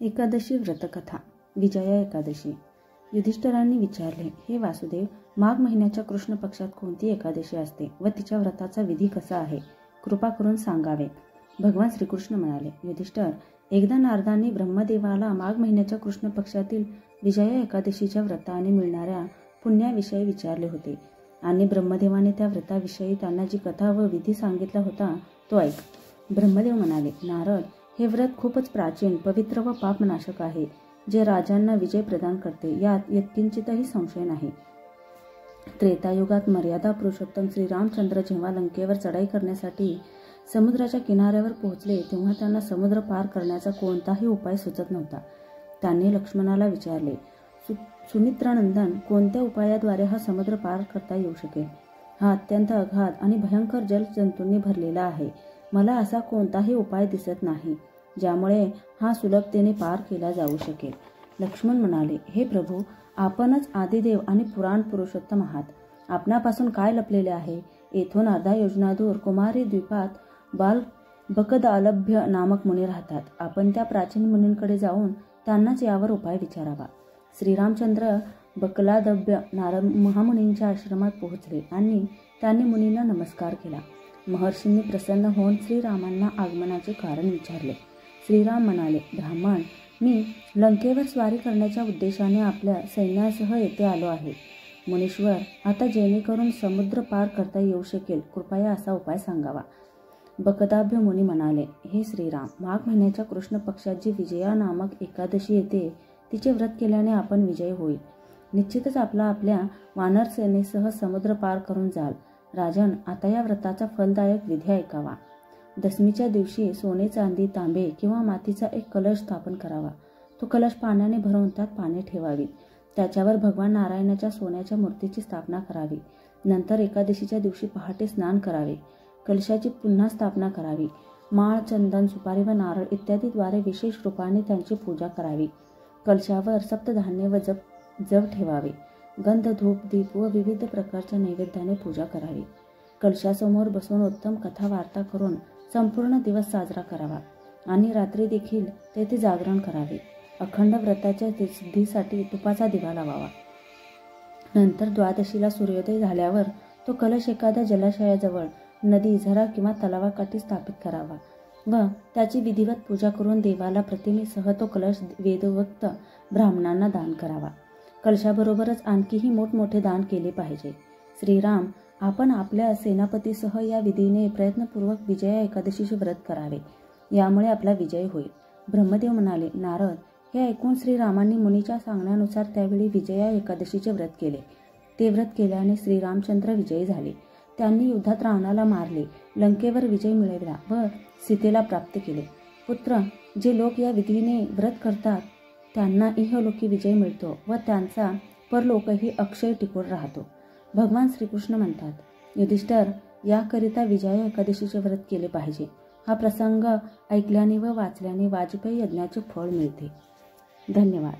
एकादशी व्रतकथा. विजया एकादशी. युधिष्ठिरांनी विचारले, हे वासुदेव, माघ महिन्याच्या कृष्ण पक्षात कोणती एकादशी असते व तिच्या व्रताचा विधी कसा आहे? कृपा करून सांगावे. भगवान श्रीकृष्ण म्हणाले, युधिष्ठिर, एकदा नारदांनी ब्रह्मदेवाला माघ महिन्याच्या कृष्ण पक्षातील विजया एकादशीच्या व्रताने मिळणाऱ्या पुण्याविषयी विचारले होते आणि ब्रह्मदेवाने त्या व्रताविषयी त्यांना जी कथा व विधी सांगितला होता तो ऐक. ब्रह्मदेव म्हणाले, नारद, हे व्रत खूपच प्राचीन, पवित्र व पापनाशक आहे, जे राजांना विजय प्रदान करते, यात यत्किंचितही संशय नाही. त्रेतायुगात मर्यादा पुरुषोत्तम श्रीरामचंद्र जेव्हा लंकेवर चढाई करण्यासाठी समुद्राच्या किनाऱ्यावर पोहोचले तेव्हा त्यांना समुद्र पार करण्याचा कोणताही उपाय सुचत नव्हता. त्यांनी लक्ष्मणाला विचारले, सुमित्रानंदन, कोणत्या उपायाद्वारे हा समुद्र पार करता येऊ शकेल? हा अत्यंत अगाध आणि भयंकर जलजंतूंनी भरलेला आहे. मला असा कोणताही उपाय दिसत नाही ज्यामुळे हा सुलभतेने पार केला जाऊ शकेल. लक्ष्मण म्हणाले, हे प्रभू, आपणच आदिदेव आणि पुराण पुरुषोत्तम आहात. आपणापासून काय लपलेले आहे? येथून अर्धा योजना दूर कुमारी द्वीपात बकदालभ्य नामक मुनी राहतात. आपण त्या प्राचीन मुनींकडे जाऊन त्यांनाच यावर उपाय विचारावा. श्रीरामचंद्र बकलादभ्य महामुनींच्या आश्रमात पोहोचले आणि त्यांनी मुनींना नमस्कार केला. महर्षींनी प्रसन्न होऊन श्रीरामांना आगमनाचे कारण विचारले. श्रीराम म्हणाले, ब्राह्मण, मी लंकेवर स्वारी करण्याच्या उद्देशाने आपल्या सैन्यासह येथे आलो आहे. मुनीश्वर, आता जेणेकरून समुद्र पार करता येऊ शकेल, कृपया असा उपाय सांगावा. बकदाभ्य मुनी म्हणाले, हे श्रीराम, माघ महिन्याच्या कृष्ण पक्षात जी विजया नामक एकादशी येते तिचे व्रत केल्याने आपण विजयी होईल. निश्चितच आपल्या वानर सेनेसह समुद्र पार करून जाल. राजन, आता या व्रताचा फलदायक विधी ऐकावा. दशमीच्या दिवशी सोने, चांदी, तांबे किंवा मातीचा एक कलश स्थापन करावा. तो कलश पाण्याने भरून त्यात पाने ठेवावी. त्याच्यावर भगवान नारायणाच्या सोन्याच्या मूर्तीची स्थापना करावी. नंतर एकादशीच्या दिवशी पहाटे स्नान करावे. कलशाची पुन्हा स्थापना करावी. माळ, चंदन, सुपारी व नारळ इत्यादीद्वारे विशेष रूपाने त्यांची पूजा करावी. कलशावर सप्तधान्य व जव ठेवावे. गंध, धूप, दीप व विविध प्रकारच्या नैवेद्याने पूजा करावी. कलशासमोर बसून उत्तम कथा वार्ता करून संपूर्ण दिवस साजरा करावा आणि रात्री देखील तेथे जागरण करावे. अखंड व्रताच्या सिद्धीसाठी तुपाचा दिवा लावावा. नंतर द्वादशीला सूर्योदय झाल्यावर तो कलश एखाद्या जलाशयाजवळ, नदी, झरा किंवा तलावाकाठी स्थापित करावा व त्याची विधिवत पूजा करून देवाला प्रतिमेसह तो कलश वेदोक्त ब्राह्मणांना दान करावा. कलशाबरोबरच आणखीही मोठमोठे दान केले पाहिजे. श्रीराम, आपण आपल्या सेनापतीसह या विधीने प्रयत्नपूर्वक विजया एकादशीचे व्रत करावे. यामुळे आपला विजय होईल. ब्रह्मदेव म्हणाले, नारद, हे ऐकून श्रीरामांनी मुनीच्या सांगण्यानुसार त्यावेळी विजया एकादशीचे व्रत केले. ते व्रत केल्याने श्रीरामचंद्र विजयी झाले. त्यांनी युद्धात रावणाला मारले, लंकेवर विजय मिळवला व सीतेला प्राप्त केले. पुत्र, जे लोक या विधीने व्रत करतात त्यांना इहलोकी विजय मिळतो व त्यांचा परलोकही अक्षय टिकून राहतो. भगवान श्रीकृष्ण म्हणतात, युधिष्ठिर, याकरिता विजया एकादशीचे व्रत केले पाहिजे. हा प्रसंग ऐकल्याने व वाचल्याने वाजपेयी यज्ञाचे फळ मिळते. धन्यवाद.